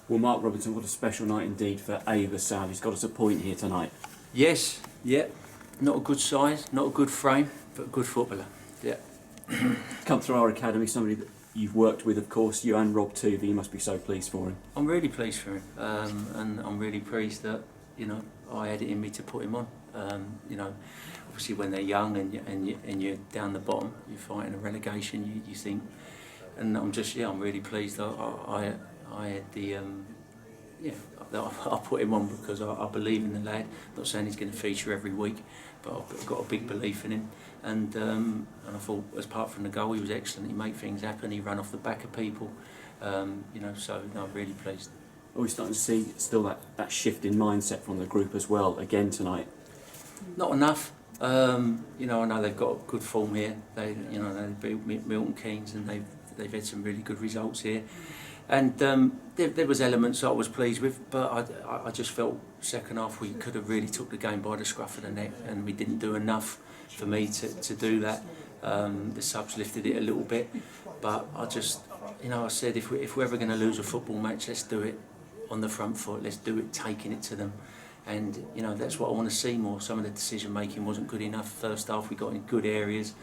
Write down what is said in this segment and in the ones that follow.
Well, Mark Robinson, what a special night indeed for Ayoub Assal. He's got us a point here tonight. Yes, yeah. Not a good size, not a good frame, but a good footballer. Yeah. Come through our academy, somebody that you've worked with, of course, you and Rob too, but you must be so pleased for him. I'm really pleased for him, and I'm really pleased that, you know, I had it in me to put him on. You know, obviously when they're young and you're down the bottom, you're fighting a relegation, you think, and I'm really pleased that I had the, that I put him on because I believe in the lad. I'm not saying he's going to feature every week, but I've got a big belief in him. And I thought, apart from the goal, he was excellent. He made things happen. He ran off the back of people. You know, so no, I'm really pleased. Are we starting to see still that shift in mindset from the group as well, again tonight? Not enough. You know, I know they've got good form here. They beat Milton Keynes, and they've had some really good results here. And there was elements I was pleased with, but I just felt second half we could have really took the game by the scruff of the neck, and we didn't do enough for me to do that. The subs lifted it a little bit, but I said if we're ever going to lose a football match, let's do it on the front foot. Let's do it taking it to them. And you know, that's what I want to see more. Some of the decision making wasn't good enough. First half we got in good areas,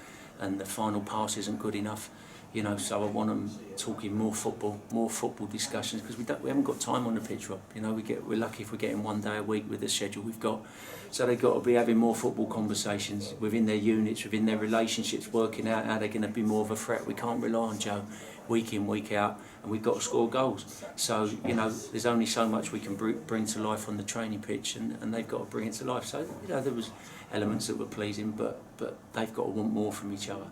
and the final pass isn't good enough. You know, so I want them talking more football discussions, because we haven't got time on the pitch, Rob. You know, we're lucky if we're getting 1 day a week with the schedule we've got. So they've got to be having more football conversations within their units, within their relationships, working out how they're going to be more of a threat. We can't rely on Joe week in, week out, and we've got to score goals. So, you know, there's only so much we can bring to life on the training pitch, and they've got to bring it to life. So, you know, there was elements that were pleasing, but they've got to want more from each other.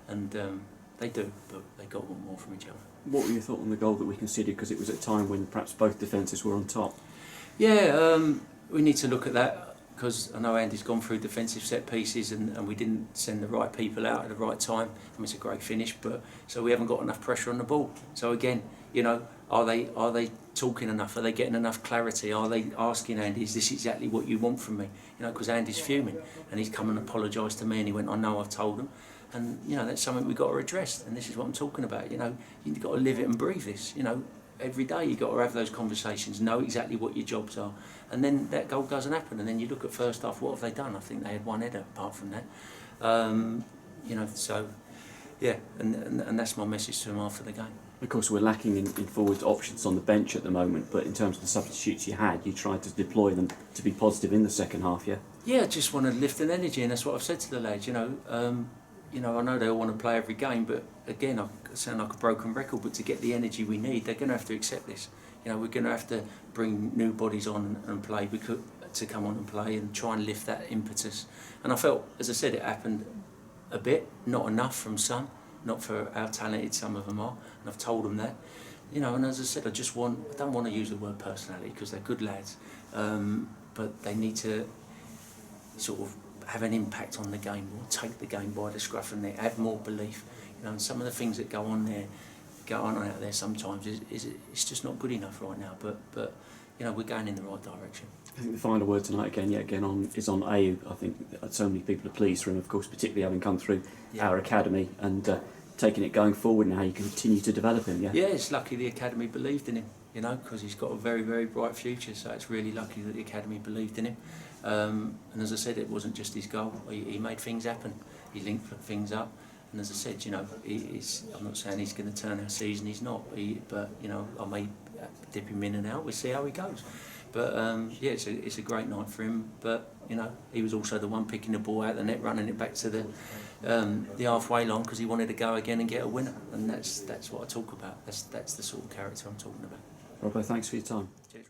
And they do, but they've got to want more from each other. What were your thoughts on the goal that we conceded, because it was at a time when perhaps both defences were on top? Yeah, we need to look at that, because I know Andy's gone through defensive set pieces and we didn't send the right people out at the right time. I mean, it's a great finish, but so we haven't got enough pressure on the ball. So again, you know, are they talking enough? Are they getting enough clarity? Are they asking Andy, is this exactly what you want from me? You know, because Andy's fuming, and he's come and apologised to me, and he went, I know I've told him. And, you know, that's something we've got to address, and this is what I'm talking about. You know, you've got to live it and breathe this. You know, every day you've got to have those conversations, know exactly what your jobs are, and then that goal doesn't happen. And then you look at first half, what have they done? I think they had one header apart from that. You know, so, yeah, and that's my message to them after the game. Of course, we're lacking in forward options on the bench at the moment, but in terms of the substitutes you had, you tried to deploy them to be positive in the second half, yeah? Yeah, I just want to lift an energy, and that's what I've said to the lads, you know. I know they all want to play every game, but again, I sound like a broken record, but to get the energy we need, they're going to have to accept this. You know, we're going to have to bring new bodies on and play, to come on and play and try and lift that impetus. And I felt, as I said, it happened a bit, not enough from some, not for how talented some of them are, and I've told them that. You know, and as I said, I don't want to use the word personality, because they're good lads, but they need to sort of have an impact on the game, or take the game by the scruff and neck, have more belief. You know, and some of the things that go on out there sometimes it's just not good enough right now. But you know, we're going in the right direction. I think the final word tonight is on Ayoub. I think so many people are pleased for him, of course, particularly having come through our academy and taking it going forward, and how you continue to develop him. Yeah, it's lucky the academy believed in him, you know, because he's got a very, very bright future. So it's really lucky that the academy believed in him. And as I said, it wasn't just his goal. He made things happen. He linked things up. And as I said, you know, I'm not saying he's going to turn our season. He's not. But you know, I may dip him in and out. We'll see how he goes. But yeah, it's a great night for him. But you know, he was also the one picking the ball out the net, running it back to the halfway line, because he wanted to go again and get a winner. And that's what I talk about. That's the sort of character I'm talking about. Robbo, thanks for your time. Cheers.